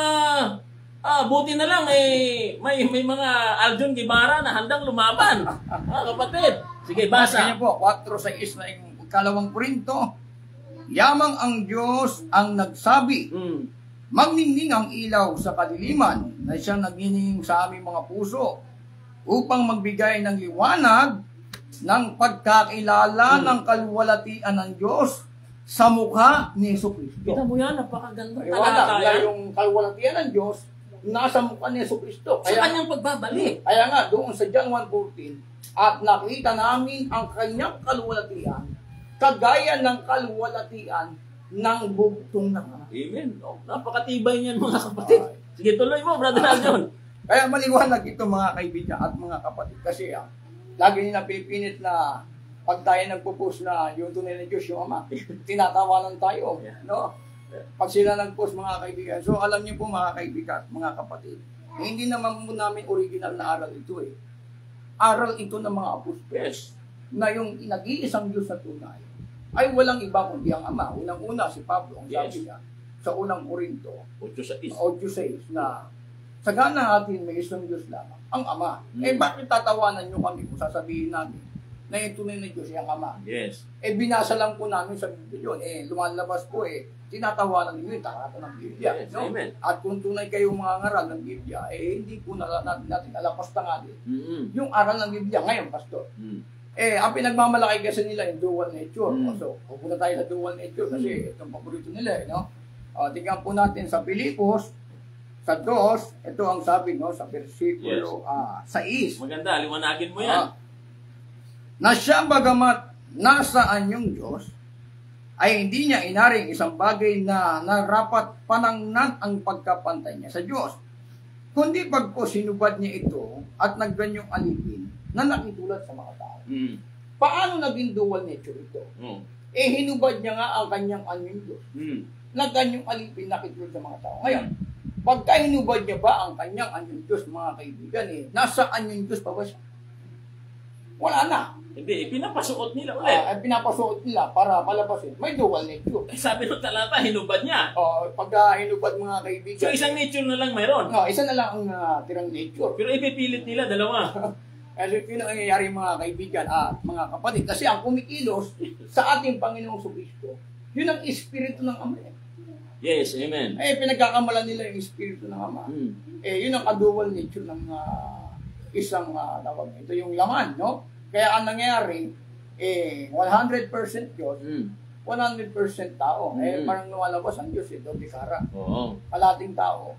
buti na lang, may mga Aljon Guevara na handang lumaban. Mga kapatid. Sige, basa. Niyo po, 4:6 na yung 2 Korinto. Yamang ang Diyos ang nagsabi, magningning ang ilaw sa kadiliman na siyang nagniningning sa aming mga puso upang magbigay ng liwanag ng pagkakilala ng kaluwalhatian ng Diyos sa mukha ni Yesu Cristo. Kita mo yan, napakaganda. Liwanag na yung kaluwalhatian ng Diyos nasa mukha ni Yesu Cristo. Sa kanyang pagbabalik. Kaya nga, doon sa John 1:14, at nakita namin ang kanyang kaluwalhatian kagaya ng kaluwalhatian ng bugtong ng ama. Amen. Napakatibay niyan, mga kapatid. Sige, tuloy mo, Brother Aljon. Kaya maliwanag ito, mga kaibigan at mga kapatid. Kasi lagi nila pipinit na pag tayo nagpo-post na yung tunay na Diyos, yung Ama, tinatawanan tayo. No? Pag sila nag-post, mga kaibigan. So alam niyo po, mga kaibigan, mga kapatid, hindi naman po namin original na aral ito Aral ito ng mga apostles na yung nag-iisang Diyos na tunay ay walang iba kundi ang Ama. Unang-una, si Pablo, ang sabi niya, sa unang Korinto, 8:6, na sagana atin may isang Diyos lamang, ang Ama. Bakit tatawanan nyo kami kung sasabihin namin na yung tunay na Diyos, yung Ama. Yes. Binasa lang po namin sa Biblia yun. Lumalabas po tinatawanan ninyo yung talata ng Biblia. Yes, No? amen. At kung tunay kayong mga ngaral ng Biblia, hindi po natin alapastangan yung aral ng Biblia. Ngayon, Pastor, ang pinagmamalaki kasi nila yung dual nature. So, pupunta tayo sa dual nature kasi itong paborito nila. No? Tingnan po natin sa Pilipos, sa 2, ito ang sabi sa versikulo 6. Maganda, liwanagin mo yan. Na siya bagamat nasaan yung Diyos, ay hindi niya inaring isang bagay na narapat panangnan ang pagkapantay niya sa Diyos. Kundi pagko sinubad niya ito at nagganyong alipin na nakitulad sa mga tao. Paano naging dual nature ito? Hinubad niya nga ang kanyang anyong Diyos. Nagganyong alipin nakitulad sa mga tao. Ngayon, pagka hinubad niya ba ang kanyang anyong Diyos, mga kaibigan, nasa anyong Diyos pa ba siya? Wala na. Hindi, pinapasuot nila ulit. Pinapasuot nila para palabasin. May dual nature. Sabi ng talata, hinubad niya. Pagka hinubad, mga kaibigan. So, isang nature na lang mayroon. Isa na lang ang tirang nature. Pero ipipilit nila dalawa. Kasi yun ang nangyayari, mga kaibigan at mga kapatid. Kasi ang kumikilos sa ating Panginoong Kristo, yun ang espiritu ng Ama. Yes, amen. Pinagkakamalan nila yung espiritu ng Ama. Yun ang dual nature ng isang tawag. Ito yung laman, no? Kaya ang nangyayari, 100% Diyos, 100% tao. Parang lumalabas ang Diyos, doble kara. Kalating tao,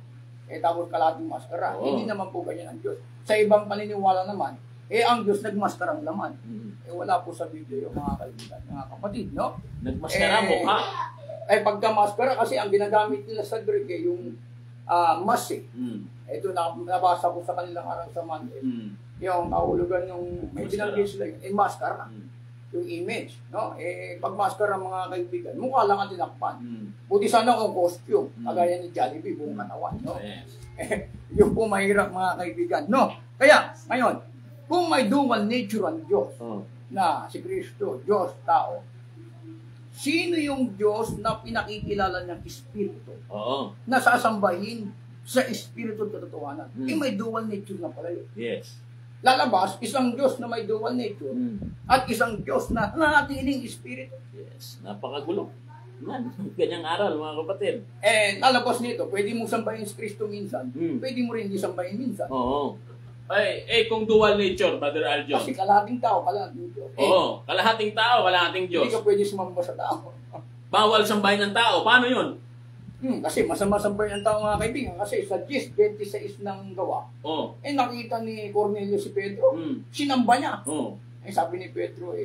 tapos kalating maskara. Hindi naman po ganyan ang Diyos. Sa ibang paniniwala naman, ang Diyos nagmaskarang laman. Wala po sa Biblia yung mga kaibigan, mga kapatid, no? Nagmaskara mo, ha? Pagka maskara, kasi ang ginagamit nila sa Greek, yung mas. Ito, nabasa ko sa kanilang aral sa Monday. Yung kahulugan yung may binanggit sila yung maskara, yung image, no? Pag maskara, mga kaibigan, mukha lang ang tinakpan. Buti sana kung costume, kagaya ni Jollibee, buong katawan, no? Yung po mahirap, mga kaibigan, no? Kaya, ngayon, kung may dual nature ang Diyos, na si Kristo, Diyos, tao, sino yung Diyos na pinakikilala niyang Espiritu? Na sasambahin sa Espiritu at katotohanan. May dual nature na pala yun. Yes. Lalabas, isang Diyos na may dual nature at isang Diyos na nanatiling Espiritu. Yes. Napakagulo. Ganyang aral, mga kapatid. Lalabas nito, pwede mo sambahin si Kristo minsan, pwede mo rin hindi sambahin minsan. Kung dual nature, Brother Aljon. Kasi kalahating tao, kalahating Diyos. Kalahating tao, kalahating Diyos. Hindi ka pwede sumamba sa tao. Bawal sambahin ng tao. Paano yun? Kasi masama sambahin ng tao, mga kaibigan. Kasi sa 10:26 ng gawa, nakita ni Cornelio si Pedro, sinamba niya. Sabi ni Pedro,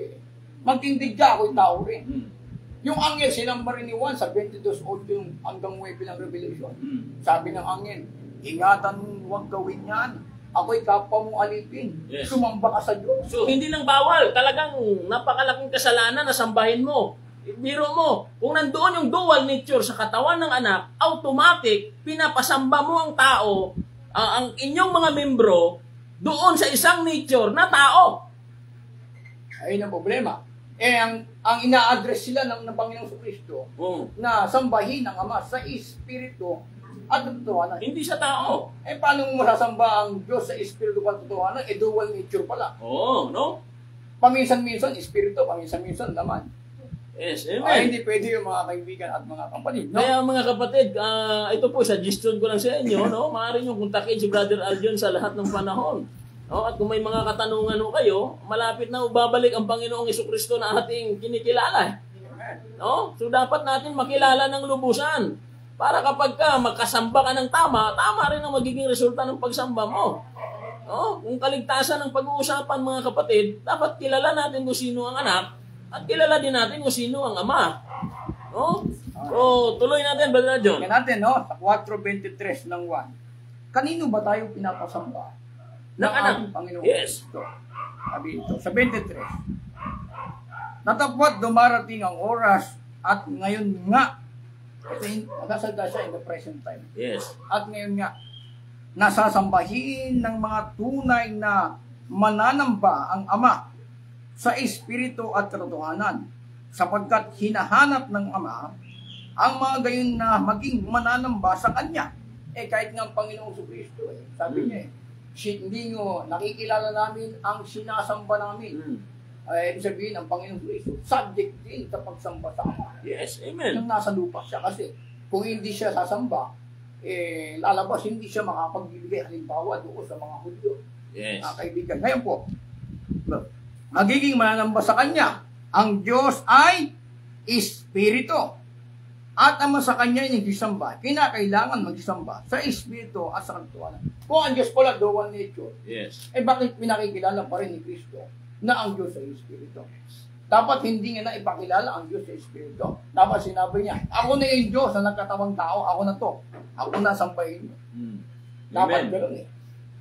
magtindig ka, ako'y tao rin. Yung angel, sinamba rin ni Juan sa 22:8 hanggang 9 ng Revelation. Sabi ng angel, ingatan mong huwag gawin yan. Ako'y kapwa mong alipin. Sumamba ka sa Diyos. So, hindi lang bawal. Talagang napakalaking kasalanan na sambahin mo. Biro mo, kung nandoon yung dual nature sa katawan ng anak, automatic, pinapasamba mo ang tao, ang inyong mga membro, doon sa isang nature na tao. Ayun ang problema. Ang ina-address sila ng Panginoong Kristo na sambahin ang Ama sa Espiritu at katotohanan. Hindi sa tao. Paano mo masasamba ang Diyos sa Espiritu at katotohanan? Dual nature pala. No? Paminsan-minsan, Espiritu, paminsan-minsan naman. Yes, amen. Hindi pwede yung mga kaibigan at mga kapatid, no? Kaya mga kapatid, ito po, suggestion ko lang sa inyo, no? Maaari nyo kontakin si Brother Aljon sa lahat ng panahon. No? At kung may mga katanungan kayo, malapit na babalik ang Panginoong Jesucristo na ating kinikilala. No? So dapat natin makilala ng lubusan. Para kapag magkasamba ka ng tama rin ang magiging resulta ng pagsamba mo. No? Kung kaligtasan ng pag-uusapan, mga kapatid, dapat kilala natin kung sino ang anak at kilala din natin kung sino ang Ama. No? So, tuloy natin, Brother John. Tingnan natin, no? Sa 4:23 ng 1. Kanino ba tayo pinapasamba? Ng anak. Panginoon. Yes. Sabi ito, sa 23. Natapot dumarating ang oras at ngayon nga, nagsasalita siya in the present time. Yes. At ngayon nga, nasasambahin ng mga tunay na mananamba ang Ama sa Espiritu at katotohanan, sapagkat hinahanap ng Ama ang mga gayon na maging mananamba sa Kanya. Kahit nga ang Panginoong Kristo, sabi niya, hindi nyo nakikilala namin ang sinasamba namin. Ibig sabihin, ang Panginoong Kristo, subject din sa pagsamba sa Ama. Yes, amen. Nang nasa lupa siya. Kasi kung hindi siya sasamba, lalabas, hindi siya makapagbibigay halimbawa doon sa mga Hudyo. Yes. Kaibigan. Ngayon po, magiging mananamba sa Kanya. Ang Diyos ay Espiritu. At naman sa Kanya ay nagsisamba. Kinakailangan magsisamba sa Espiritu at sa katotohanan. Kung ang Diyos pala, dual nature, Yes. bakit pinakikilala pa rin ni Kristo na ang Diyos ay Espiritu? Dapat hindi nga na ipakilala ang Diyos sa Espiritu. Dapat sinabi niya, ako na yung Diyos na nagkatawang tao, ako na to. Ako na sampahin niyo. Dapat Amen. gano'n eh.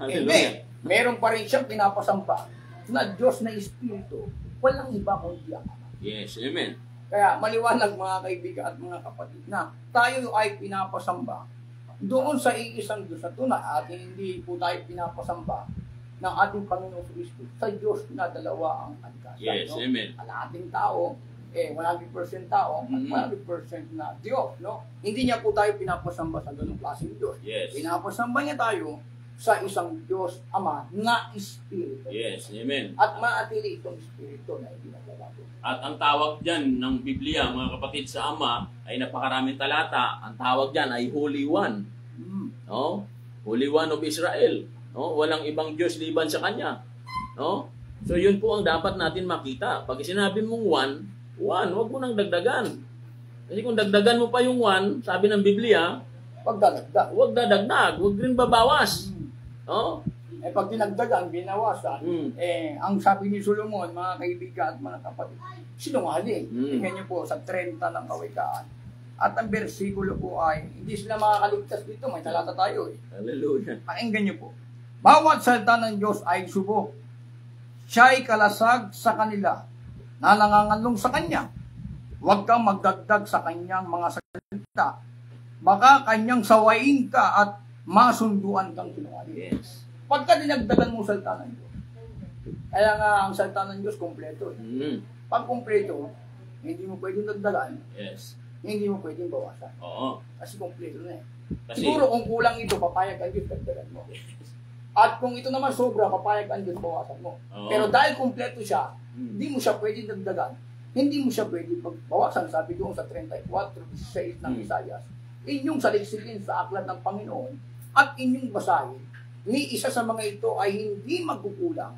Hallelujah. Hindi. Meron pa rin siyang pinapasamba na Diyos na Espiritu. Walang iba kundi ang Ama. Yes, amen. Kaya maliwanag mga kaibigan at mga kapatid na tayo ay pinapasamba doon sa iisang Diyos na tunay at hindi po tayo pinapasamba ng ating Panginoong Kristo sa Diyos na dalawa ang agkasan. Yes, no? amen. Ang ating tao, 100% tao at 100% na Diyos. No? Hindi niya po tayo pinapasamba sa ganung klaseng Diyos. Yes. Pinapasamba niya tayo sa isang Diyos Ama na Espiritu. Yes, amen. At maatili itong Espiritu na hindi nagbabago. At ang tawag dyan ng Biblia, mga kapatid, sa Ama, ay napakaraming talata. Ang tawag dyan ay Holy One. No? Holy One of Israel. No? Walang ibang Diyos liban sa Kanya. No? So yun po ang dapat natin makita. Pag sinabi mong one, huwag mo nang dagdagan. Kasi kung dagdagan mo pa yung one, sabi ng Biblia, Pagdadagdag. huwag dadagdag, huwag rin babawas. No? Pag dinagdagan, binawasan, ang sabi ni Solomon, mga kaibigan at mga kapatid, sinungaling. Tingnan niyo po sa 30 ng Kawikaan. At ang bersikulo po ay, hindi sila makakaligtas dito, may talata tayo eh. Hallelujah. Pakinggan niyo po. Bawat salita ng Diyos ay subok. Siya'y kalasag sa kanila na nangangalong sa Kanya. Huwag kang magdagdag sa Kanyang mga salita. Baka Kanyang sawain ka at masunduan kang sinungaling. Yes. Pagka dinagdagan mo salita ng Diyos. Kaya nga, ang salita ng Diyos, kompleto. Pag kompleto, hindi mo pwedeng dagdagan, Yes. hindi mo pwedeng bawasan. Oo. Kasi kompleto na eh. Kasi, Siguro kung kulang ito, papayag ang Diyos, dagdagan mo. At kung ito naman sobra, papayag ang Diyos, bawasan mo. Oo. Pero dahil kompleto siya, hindi mo siya pwedeng dagdagan, hindi mo siya pwedeng bawasan. Sabi doon sa 34:16 ng Isaias, inyong saligsigin sa aklat ng Panginoon at inyong basahin, ni isa sa mga ito ay hindi magkukulang,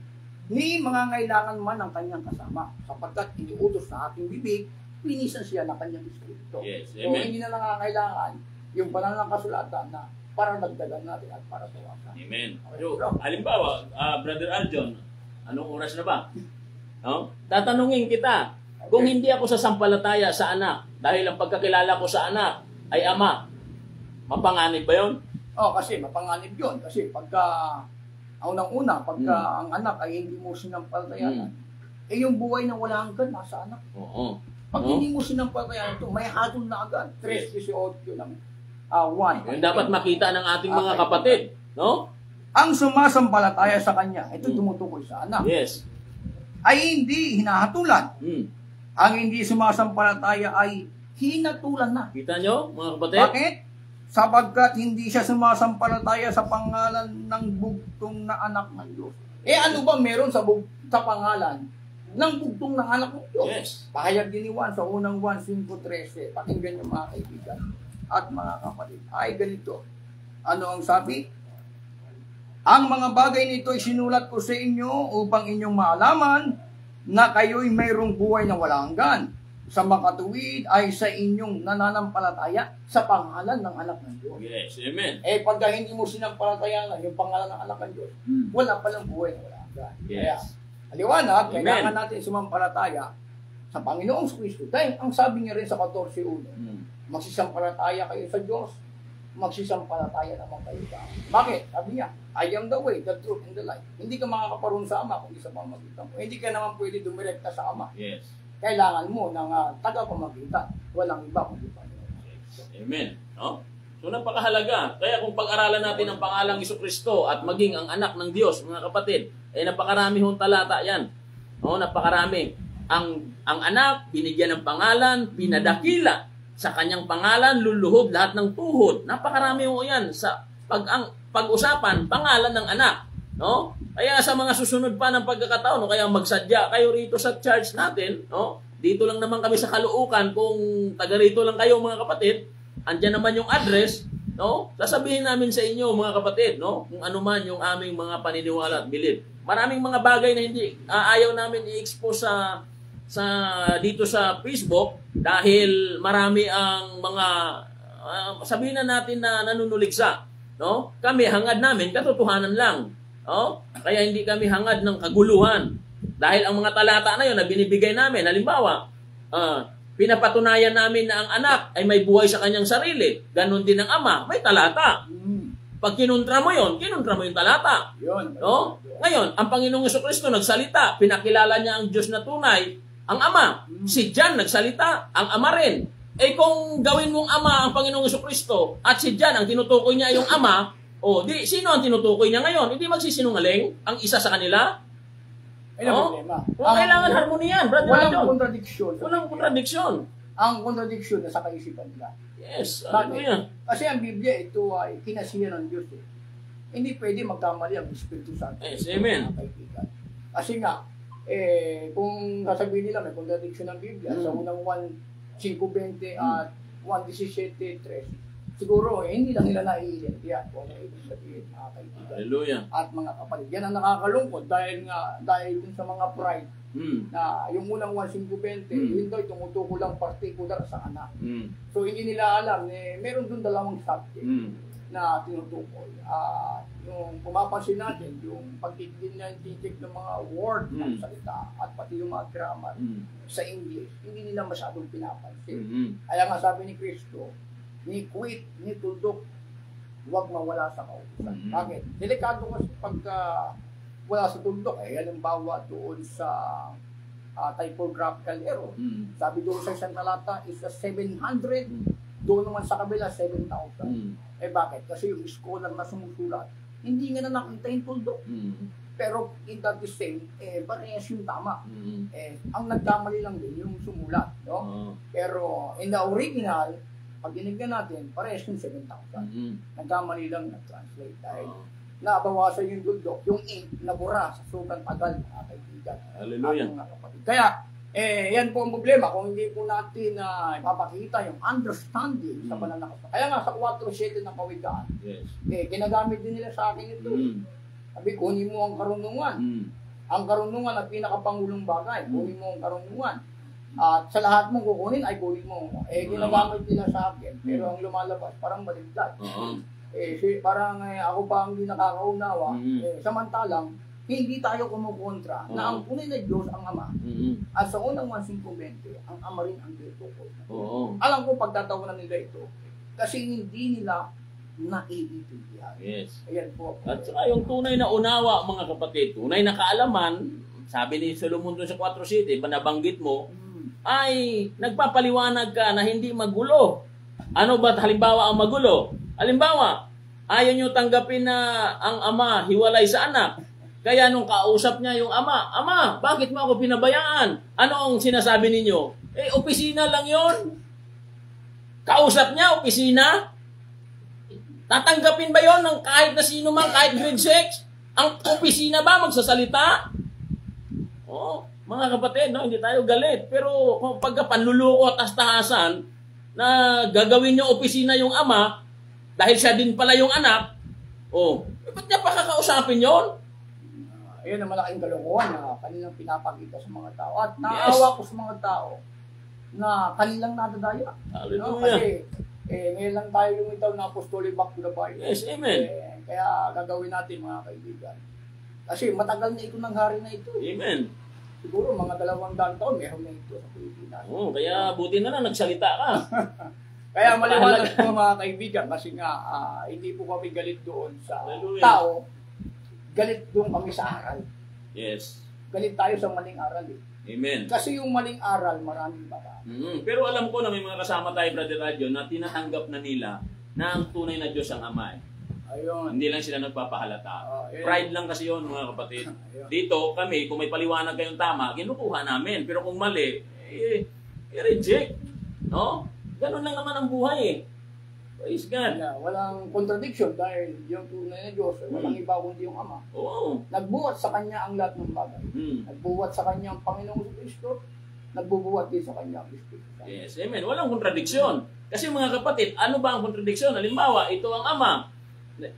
ni mangangailangan man ng kanyang kasama, sapagkat iniutos na ating bibig, pinisan siya ng kanyang Espiritu. Yes, So, amen. hindi na nangangailangan yung banal ng kasulatan na para dagdagan natin at para bawasan. Amen. So, halimbawa, Brother Aljon, anong oras na ba? No? Tatanungin kita, kung hindi ako sasampalataya sa anak, dahil ang pagkakilala ko sa anak ay ama, mapanganib ba yun? Kasi mapanganib yun. Kasi pagka, unang-una, pagka ang anak ay hindi mo sinampalatayanan, yung buhay na wala hanggan, nasa anak. Oo. Pag hindi mo sinampalatayanan ito, may hatol na agad. 3:18 ng 1. Yun dapat makita ng ating mga kapatid. No? Ang sumasampalataya sa kanya, ito tumutukoy sa anak, Yes. ay hindi hinahatulan. Ang hindi sumasampalataya ay hinatulan na. Kita nyo, mga kapatid? Bakit? Sapagkat hindi siya sumasampalataya sa pangalan ng bugtong na anak ng Diyos. Ano ba meron sa pangalan ng bugtong na anak ng Diyos? Yes. Pahayag din ni Juan sa unang 1:5-13. Pakinggan niyo mga kaibigan at mga kapatid. Ay ganito. Ano ang sabi? Ang mga bagay nito ay sinulat ko sa inyo upang inyong maalaman na kayo'y mayroong buhay na walang hanggan. Sa makatuwid ay sa inyong nananampalataya sa pangalan ng anak ng Diyos. Yes. Amen. Pagka hindi mo sinampalatayan yung pangalan ng anak ng Diyos, wala palang buhay na wala hanggan. Kaya, Yes. aliwanag, Amen. kailangan natin sumampalataya sa Panginoong Kristo. Dahil ang sabi niya rin sa 14:1, magsisampalataya kayo sa Diyos, magsisampalataya naman kayo sa akin. Bakit? Sabi niya, I am the way, the truth, and the life. Hindi ka makakaparoon sa Ama kung di sa pamamagitan mo. Hindi ka naman pwede dumirekta sa Ama. Yes. Kailangan mo ng tagapamagitan. Walang iba kundi Panginoon. Amen. No? So napakahalaga. Kaya kung pag-aralan natin ang pangalang Jesucristo at maging ang anak ng Diyos, mga kapatid, napakarami hong talata yan. No, napakarami. Ang anak, binigyan ng pangalan, pinadakila. Sa kanyang pangalan, luluhod lahat ng tuhod. Napakarami ho yan sa pag-usapan, pangalan ng anak. No? Kaya sa mga susunod pa ng pagkakataon, no, kaya magsadya kayo rito sa church natin, no? Dito lang naman kami sa Caloocan, kung taga rito lang kayo mga kapatid, andyan naman yung address, no? Sasabihin namin sa inyo mga kapatid, no? Kung ano man yung aming mga paniniwala at belief. Maraming mga bagay na hindi ayaw namin i-expose sa dito sa Facebook dahil marami ang mga sabihin na natin na nanunuligsa, no? Kami hangad namin katotohanan lang. Oh, kaya hindi kami hangad ng kaguluhan. Dahil ang mga talata na yun na binibigay namin, halimbawa, pinapatunayan namin na ang anak ay may buhay sa kanyang sarili. Ganon din ang ama, may talata. Pag kinuntra mo yung talata. No? Ngayon, ang Panginoong Jesucristo nagsalita, pinakilala niya ang Diyos na tunay, ang ama. Si John nagsalita, ang ama rin. Eh kung gawin mong ama ang Panginoong Jesucristo at si John ang tinutukoy niya yung ama, o, di, sino ang tinutukoy niya ngayon? Hindi magsisinungaling ang isa sa kanila? Ay, na problema. Kailangan harmoniyan, brother. Walang kontradiksyon. Walang kontradiksyon. Ang kontradiksyon na sa kaisipan nila. Yes. Bakit? Kasi ang Biblia, ito ay kinasihan ng Diyos. Hindi pwede magkamali ang Espiritu Santo. Yes, amen. Kasi nga, kung sasabihin nila may kontradiksyon ng Biblia, sa unang 1:5:20 at 1:17:3, siguro, hindi lang nila naiintindihan kung ano ibig sabihin, mga kaibigan. Hallelujah. At mga kapatid. Yan ang nakakalungkot dahil dun sa mga pride na yung unang 1:5:20, yun daw tumutuko lang particular sa anak. So, hindi nila alam, meron dun dalawang subject na tinutukoy. Yung pumapansin natin, yung pagtitignan ng mga word ng salita at pati yung mga grammar sa English, hindi nila masyadong pinapansin. Kaya nga sabi ni Kristo, ni quit, ni tuldok, huwag mawala sa kautusan. Bakit? Delikado kasi pagka wala sa tuldok, halimbawa doon sa typographical error. Sabi doon sa isang talata is 700, doon naman sa kabila 7,000. Bakit? Kasi yung scholar na sumusulat, hindi nga na nakita yung tuldok. Pero in that same, parehas yung tama. Ang nagkamali lang din yung sumulat. No? Pero in the original, pag dinignan natin, parehas yung 7,000. Nagkamali lang nag-translate dahil nabawasan yung tuldok, yung ink nabura sa sobrang tagal, mga kaibigan. Hallelujah. Kaya, yan po ang problema kung hindi po natin ipapakita yung understanding sa pananakot. Kaya nga sa 4:7 ng kawikaan, ginagamit din nila sa akin ito. Sabi, kunin mo ang karunungan. Ang karunungan ang pinakapangulong bagay. Kunin mo ang karunungan. At sa lahat mong kukunin ay kunin mo. Ginagamit nila sa akin. Pero ang lumalabas, parang baligtad. Parang ako pa ang hindi nakakaunawa. Samantalang, hindi tayo kumukontra na ang tunay na Diyos ang Ama. At sa unang 1:5:20, ang Ama rin ang tinutukoy. Alam ko pagtatawanan nila ito kasi hindi nila naiintindihan. Yes. Ayan po. At saka yung tunay na unawa, mga kapatid, tunay na kaalaman, sabi ni Solomon doon sa 4:7, nabanggit mo, ay nagpapaliwanag ka na hindi magulo. Ano ba halimbawa ang magulo? Halimbawa, ayaw nyo tanggapin na ang ama hiwalay sa anak. Kaya nung kausap niya yung ama, bakit mo ako pinabayaan? Ano ang sinasabi ninyo? Opisina lang yon. Kausap niya, opisina? Tatanggapin ba yon ng kahit na sino man, kahit grade 6? Ang opisina ba magsasalita? Mga kapatid, no, hindi tayo galit. Pero kung pagka panluluko at tahasan na gagawin niyo opisina yung ama, dahil siya din pala yung anak, ba't niya pa kakausapin yon? Ayun ang malaking kalokohan na kanilang pinapakita sa mga tao. At naawa ko sa mga tao na kanilang nadadaya. Hallelujah. No? Kasi ngayon lang tayo lumitaw na apostolic back to the Bible. Yes, amen. Kaya gagawin natin mga kaibigan. Kasi matagal na ito ng hari na ito. Amen. Siguro mga 200 taon meron na ito sa Pilipinas. Kaya buti na lang nagsalita ka. Kaya maliwanag po mga kaibigan kasi nga hindi po kami galit doon sa tao. Galit doon kami sa aral. Yes. Galit tayo sa maling aral Amen. Kasi yung maling aral, maraming baka. Pero alam ko na may mga kasama tayo, Brother Radio, na tinatanggap na nila na ang tunay na Diyos ang Ama. Ayun. Hindi lang sila nagpapahalata. Pride lang kasi yun, mga kapatid. Dito, kami, kung may paliwanag kayong tama, kinukuha namin. Pero kung mali, i-reject. No? Ganun lang naman ang buhay Praise God. Kaya walang contradiction dahil yung tunay na Diyos ay walang iba kundi yung Ama. Oo. Nagbuhat sa Kanya ang lahat ng bagay. Nagbuhat sa Kanya ang Panginoong Kristo, nagbubuhat din sa Kanya ang Espiritu Santo. Yes, amen. Walang kontradiksyon. Kasi mga kapatid, ano ba ang kontradiksyon? Halimbawa, ito ang Ama.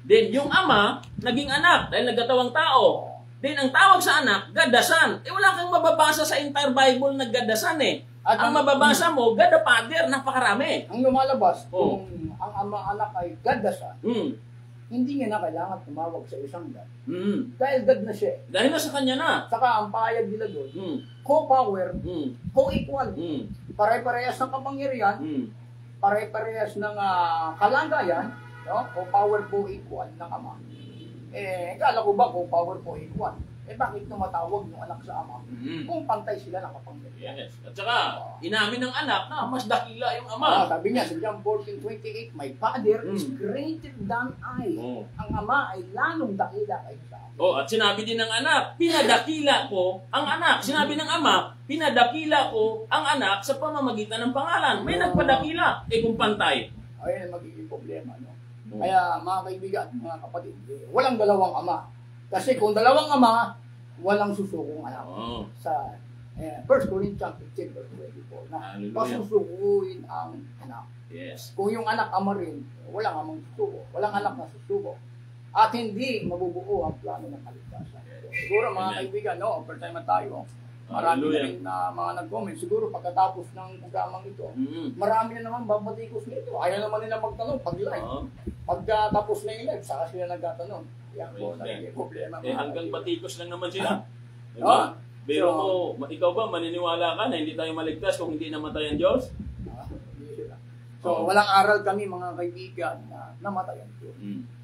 Then, yung Ama, naging anak dahil nagkatawang tao. Then, ang tawag sa anak, gadasan. Wala kang mababasa sa entire Bible na gadasan eh. At Ang mababasa mo, God the Father, napakarami. Ang lumalabas, Oo. kung ang ama-anak ay God na siya, hindi niya na kailangan tumawag sa isang God. Dahil God na siya. Dahil na sa kanya na. Saka ang pahayag nila doon, co-power, co-equal. Pare-parehas ng kapangyarihan, pare-parehas ng kalagayan, no? Co-power, co-equal ng Ama. Kala ko ba co-power, co-equal? Bakit tumatawag yung anak sa Ama kung pantay sila ng kapangyarihan? Yes. At saka, inamin ng anak na mas dakila yung Ama. Sabi niya sa John 14:28, my Father is greater than I. Ang Ama ay lalong dakila kaysa Ama. At sinabi din ng anak, pinadakila ko ang anak. Sinabi ng Ama, pinadakila ko ang anak sa pamamagitan ng pangalan. May nagpadakila, kung pantay. Ayun ang magiging problema, no? Kaya mga kaibigan, mga kapatid, walang dalawang Ama. Kasi kung dalawang Ama, walang susukong anak. Sa 1 Corinthians 15 verse 24 na pasusukuin ang anak. Yes. Kung yung anak Ama rin, walang amang susuko. Walang anak na susuko. At hindi mabubuo ang plano ng kaligtasan. Siguro mga kaibigan, no, overtime na tayo. Marami na rin na mga nag-comment. Siguro pagkatapos ng programang ito, marami na naman babatikos nito. Ayaw naman nila magtanong pag live. Pagkatapos na yung live, saka sila nagtatanong. Yan po, nagiging problema. Hanggang batikos lang naman sila. Diba? Pero ikaw ba, maniniwala ka na hindi tayo maligtas kung hindi namatay ang Diyos? So, walang aral kami mga kaibigan na namatay ang Diyos.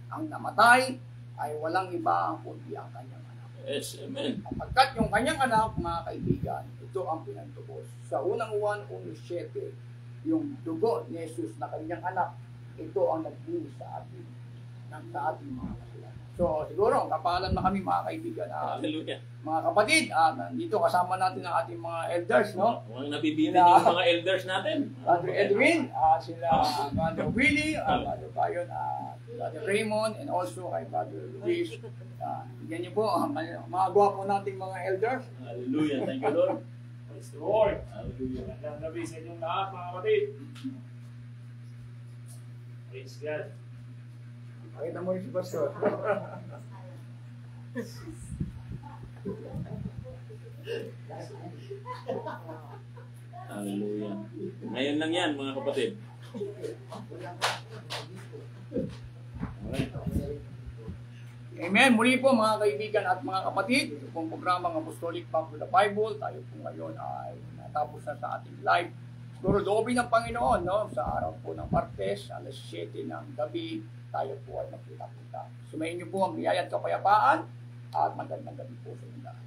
Ang namatay ay walang iba kundi ang kanyang anak. Yes, amen. Pagkat yung kanyang anak, mga kaibigan, ito ang pinagtubos. Sa unang 1:7, yung dugo ni Jesus na kanyang anak, ito ang nagbuhos sa atin, sa ating mga kasalanan. So, siguro, kapalan na kami mga kaibigan. Hallelujah. Mga kapatid, nandito kasama natin ang ating mga elders, no? Huwag nabibitin yung mga elders natin. Brother Edwin, sila Brother Willie, Brother Bayon, Brother Raymond, and also kay Brother Luis. Yan niyo po, mga gwapo nating mga elders. Hallelujah. Thank you, Lord. Praise the Lord. Hallelujah. Magandang gabi sa inyong lahat, mga kapatid. Praise God. Pakita mo rin si Pastor. Hallelujah. Ngayon lang yan, mga kapatid. Alright. Amen. Muli po mga kaibigan at mga kapatid, ito pong programang Apostolic Back to the Bible. Tayo po ngayon ay natapos na sa ating live. Siguro loobin ng Panginoon, no? Sa araw po ng Martes, alas 7 ng gabi, tayo po ay magkita-kita. Sumayin niyo po ang biyaya at kapayapaan at magandang gabi po sa inyo lahat.